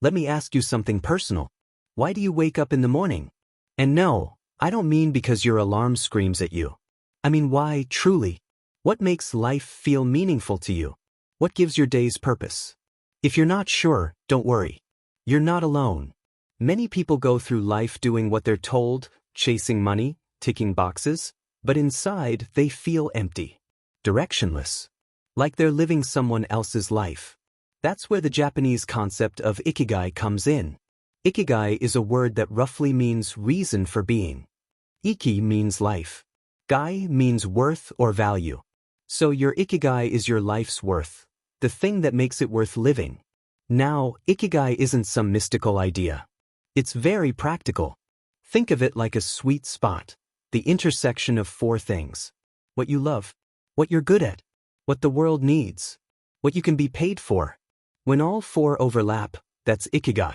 Let me ask you something personal. Why do you wake up in the morning? And no, I don't mean because your alarm screams at you. I mean why, truly? What makes life feel meaningful to you? What gives your days purpose? If you're not sure, don't worry. You're not alone. Many people go through life doing what they're told, chasing money, ticking boxes, but inside they feel empty, directionless, like they're living someone else's life. That's where the Japanese concept of Ikigai comes in. Ikigai is a word that roughly means reason for being. Iki means life. Gai means worth or value. So your Ikigai is your life's worth, the thing that makes it worth living. Now, Ikigai isn't some mystical idea. It's very practical. Think of it like a sweet spot, the intersection of four things: what you love, what you're good at, what the world needs, what you can be paid for. When all four overlap, that's Ikigai.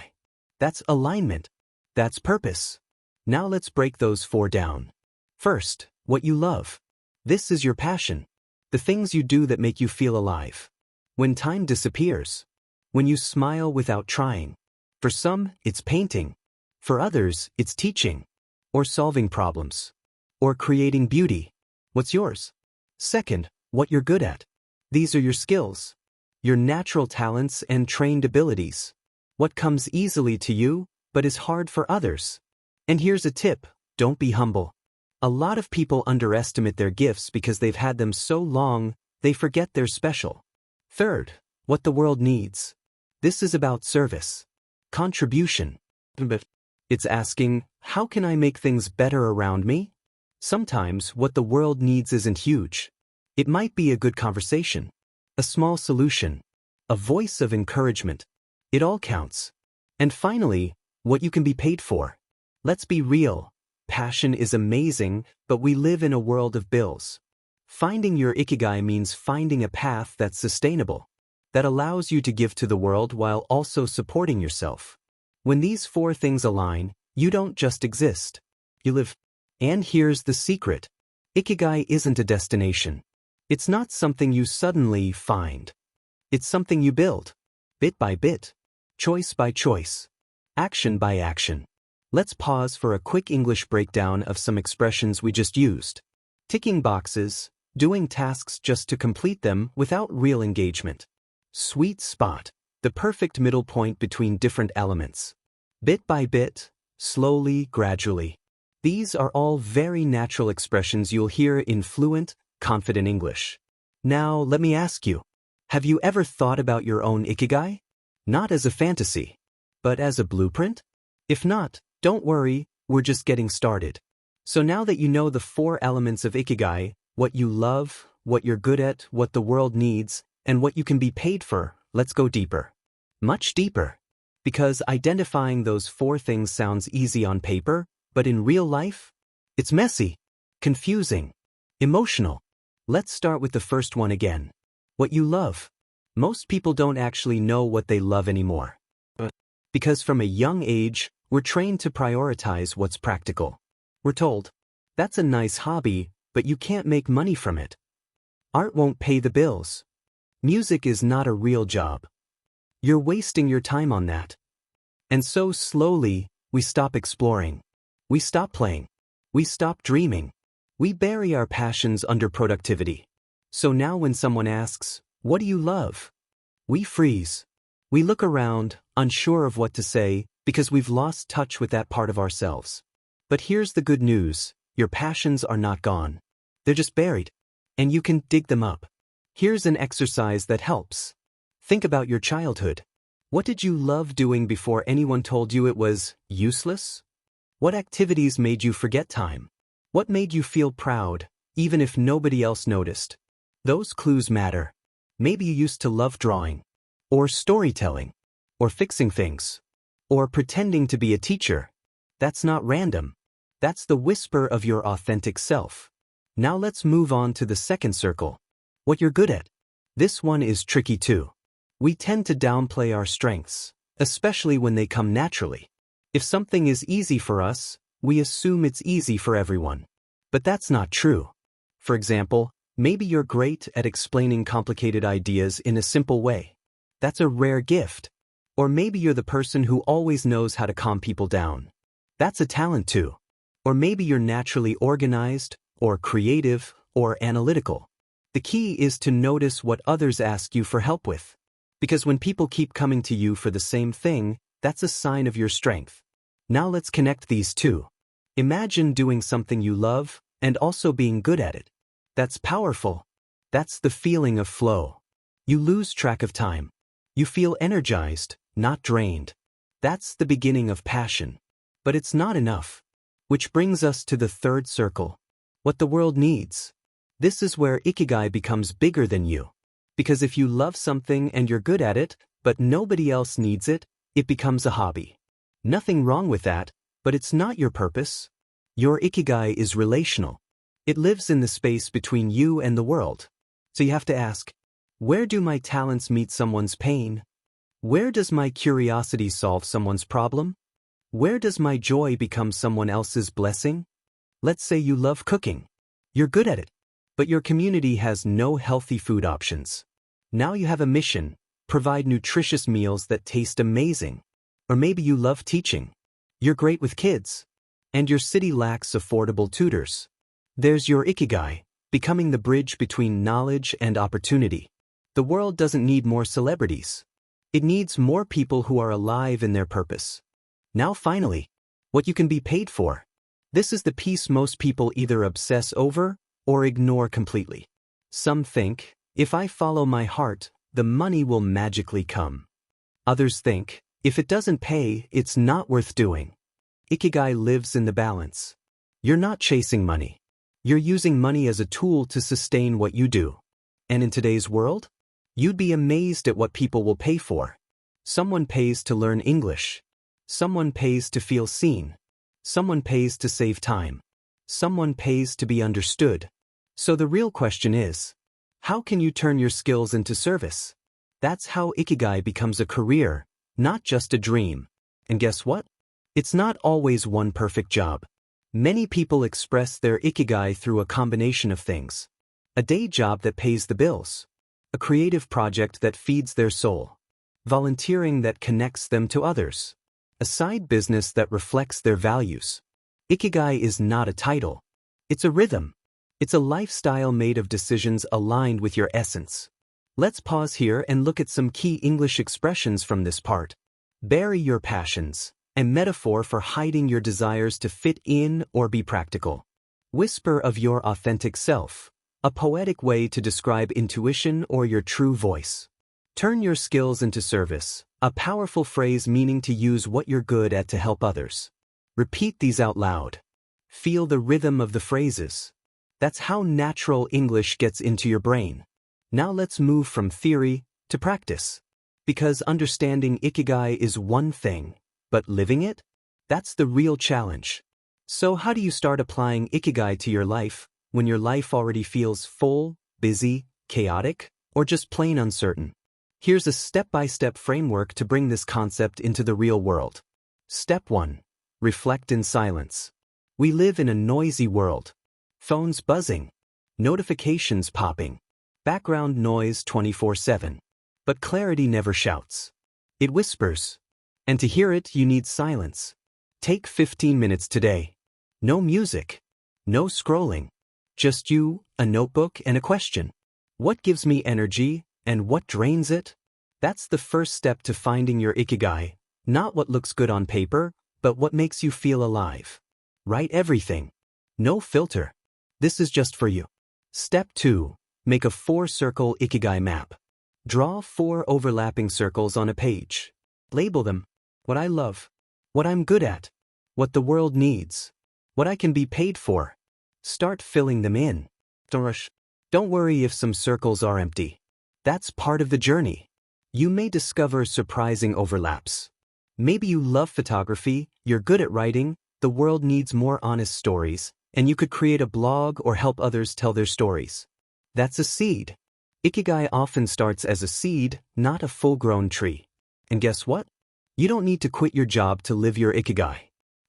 That's alignment. That's purpose. Now let's break those four down. First, what you love. This is your passion. The things you do that make you feel alive. When time disappears. When you smile without trying. For some, it's painting. For others, it's teaching. Or solving problems. Or creating beauty. What's yours? Second, what you're good at. These are your skills. Your natural talents and trained abilities. What comes easily to you, but is hard for others. And here's a tip: don't be humble. A lot of people underestimate their gifts because they've had them so long, they forget they're special. Third, what the world needs. This is about service. Contribution. It's asking, how can I make things better around me? Sometimes what the world needs isn't huge. It might be a good conversation, a small solution, a voice of encouragement. It all counts. And finally, what you can be paid for. Let's be real. Passion is amazing, but we live in a world of bills. Finding your Ikigai means finding a path that's sustainable, that allows you to give to the world while also supporting yourself. When these four things align, you don't just exist. You live. And here's the secret. Ikigai isn't a destination. It's not something you suddenly find. It's something you build. Bit by bit. Choice by choice. Action by action. Let's pause for a quick English breakdown of some expressions we just used. Ticking boxes, doing tasks just to complete them without real engagement. Sweet spot, the perfect middle point between different elements. Bit by bit, slowly, gradually. These are all very natural expressions you'll hear in fluent, confident English. Now, let me ask you, have you ever thought about your own Ikigai? Not as a fantasy, but as a blueprint? If not, don't worry, we're just getting started. So now that you know the four elements of Ikigai, what you love, what you're good at, what the world needs, and what you can be paid for, let's go deeper. Much deeper. Because identifying those four things sounds easy on paper, but in real life, it's messy, confusing, emotional. Let's start with the first one again. What you love. Most people don't actually know what they love anymore. Because from a young age, we're trained to prioritize what's practical. We're told, that's a nice hobby, but you can't make money from it. Art won't pay the bills. Music is not a real job. You're wasting your time on that. And so slowly, we stop exploring. We stop playing. We stop dreaming. We bury our passions under productivity. So now when someone asks, what do you love? We freeze. We look around, unsure of what to say, because we've lost touch with that part of ourselves. But here's the good news, your passions are not gone. They're just buried. And you can dig them up. Here's an exercise that helps. Think about your childhood. What did you love doing before anyone told you it was useless? What activities made you forget time? What made you feel proud, even if nobody else noticed? Those clues matter. Maybe you used to love drawing, or storytelling, or fixing things, or pretending to be a teacher. That's not random. That's the whisper of your authentic self. Now let's move on to the second circle. What you're good at. This one is tricky too. We tend to downplay our strengths, especially when they come naturally. If something is easy for us, we assume it's easy for everyone. But that's not true. For example, maybe you're great at explaining complicated ideas in a simple way. That's a rare gift. Or maybe you're the person who always knows how to calm people down. That's a talent too. Or maybe you're naturally organized, or creative, or analytical. The key is to notice what others ask you for help with. Because when people keep coming to you for the same thing, that's a sign of your strength. Now let's connect these two. Imagine doing something you love, and also being good at it. That's powerful. That's the feeling of flow. You lose track of time. You feel energized, not drained. That's the beginning of passion. But it's not enough. Which brings us to the third circle. What the world needs. This is where Ikigai becomes bigger than you. Because if you love something and you're good at it, but nobody else needs it, it becomes a hobby. Nothing wrong with that, but it's not your purpose. Your Ikigai is relational. It lives in the space between you and the world. So you have to ask, where do my talents meet someone's pain? Where does my curiosity solve someone's problem? Where does my joy become someone else's blessing? Let's say you love cooking. You're good at it, but your community has no healthy food options. Now you have a mission: provide nutritious meals that taste amazing. Or maybe you love teaching. You're great with kids, and your city lacks affordable tutors. There's your Ikigai, becoming the bridge between knowledge and opportunity. The world doesn't need more celebrities. It needs more people who are alive in their purpose. Now finally, what you can be paid for. This is the piece most people either obsess over or ignore completely. Some think, if I follow my heart, the money will magically come. Others think, if it doesn't pay, it's not worth doing. Ikigai lives in the balance. You're not chasing money. You're using money as a tool to sustain what you do. And in today's world, you'd be amazed at what people will pay for. Someone pays to learn English. Someone pays to feel seen. Someone pays to save time. Someone pays to be understood. So the real question is, how can you turn your skills into service? That's how Ikigai becomes a career, not just a dream. And guess what? It's not always one perfect job. Many people express their Ikigai through a combination of things. A day job that pays the bills. A creative project that feeds their soul. Volunteering that connects them to others. A side business that reflects their values. Ikigai is not a title. It's a rhythm. It's a lifestyle made of decisions aligned with your essence. Let's pause here and look at some key English expressions from this part. Bury your passions, a metaphor for hiding your desires to fit in or be practical. Whisper of your authentic self, a poetic way to describe intuition or your true voice. Turn your skills into service, a powerful phrase meaning to use what you're good at to help others. Repeat these out loud. Feel the rhythm of the phrases. That's how natural English gets into your brain. Now let's move from theory to practice. Because understanding Ikigai is one thing, but living it? That's the real challenge. So how do you start applying Ikigai to your life when your life already feels full, busy, chaotic, or just plain uncertain? Here's a step-by-step framework to bring this concept into the real world. Step 1. Reflect in silence. We live in a noisy world. Phones buzzing. Notifications popping. Background noise 24/7. But clarity never shouts. It whispers. And to hear it, you need silence. Take 15 minutes today. No music. No scrolling. Just you, a notebook, and a question. What gives me energy, and what drains it? That's the first step to finding your Ikigai, not what looks good on paper, but what makes you feel alive. Write everything. No filter. This is just for you. Step 2. Make a 4-circle Ikigai map. Draw 4 overlapping circles on a page. Label them. What I love. What I'm good at. What the world needs. What I can be paid for. Start filling them in. Don't rush. Don't worry if some circles are empty. That's part of the journey. You may discover surprising overlaps. Maybe you love photography, you're good at writing, the world needs more honest stories, and you could create a blog or help others tell their stories. That's a seed. Ikigai often starts as a seed, not a full-grown tree. And guess what? You don't need to quit your job to live your Ikigai.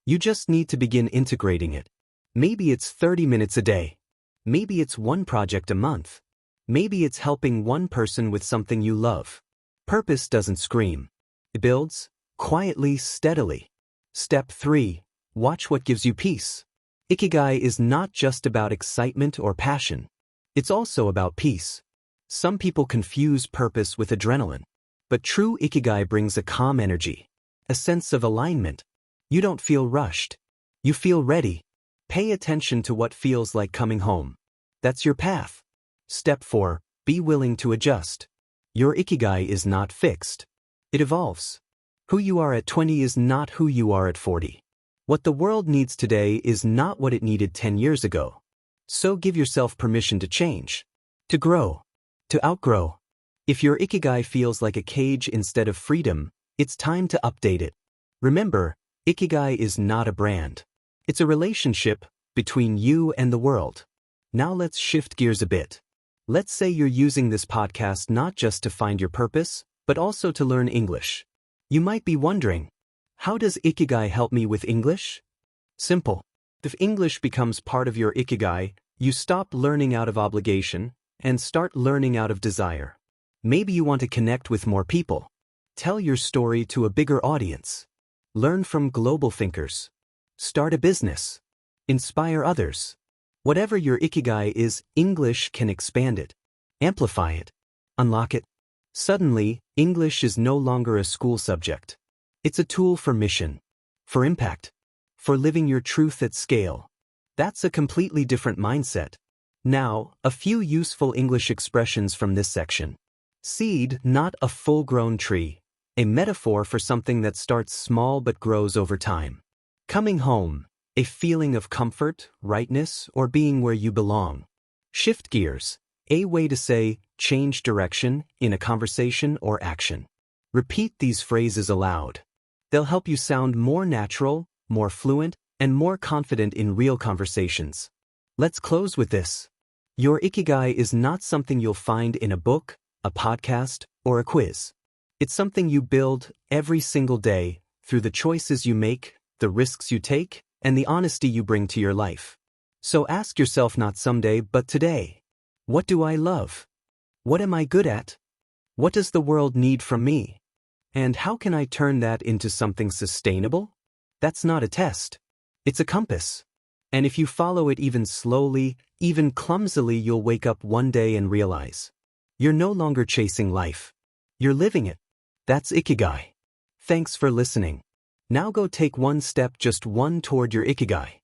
You just need to begin integrating it. Maybe it's 30 minutes a day. Maybe it's one project a month. Maybe it's helping one person with something you love. Purpose doesn't scream. It builds quietly, steadily. Step 3. Watch what gives you peace. Ikigai is not just about excitement or passion. It's also about peace. Some people confuse purpose with adrenaline. But true Ikigai brings a calm energy, a sense of alignment. You don't feel rushed. You feel ready. Pay attention to what feels like coming home. That's your path. Step 4. Be willing to adjust. Your Ikigai is not fixed. It evolves. Who you are at 20 is not who you are at 40. What the world needs today is not what it needed 10 years ago. So give yourself permission to change, to grow, to outgrow. If your Ikigai feels like a cage instead of freedom, it's time to update it. Remember, Ikigai is not a brand. It's a relationship between you and the world. Now let's shift gears a bit. Let's say you're using this podcast not just to find your purpose, but also to learn English. You might be wondering, how does Ikigai help me with English? Simple. If English becomes part of your Ikigai, you stop learning out of obligation and start learning out of desire. Maybe you want to connect with more people. Tell your story to a bigger audience. Learn from global thinkers. Start a business. Inspire others. Whatever your Ikigai is, English can expand it, amplify it, unlock it. Suddenly, English is no longer a school subject. It's a tool for mission, for impact, for living your truth at scale. That's a completely different mindset. Now, a few useful English expressions from this section. Seed, not a full-grown tree. A metaphor for something that starts small but grows over time. Coming home, a feeling of comfort, rightness, or being where you belong. Shift gears, a way to say change direction in a conversation or action. Repeat these phrases aloud. They'll help you sound more natural, more fluent, and more confident in real conversations. Let's close with this. Your Ikigai is not something you'll find in a book, a podcast, or a quiz. It's something you build every single day through the choices you make, the risks you take, and the honesty you bring to your life. So ask yourself not someday but today. What do I love? What am I good at? What does the world need from me? And how can I turn that into something sustainable? That's not a test. It's a compass. And if you follow it even slowly, even clumsily, you'll wake up one day and realize you're no longer chasing life. You're living it. That's Ikigai. Thanks for listening. Now go take one step, just one, toward your Ikigai.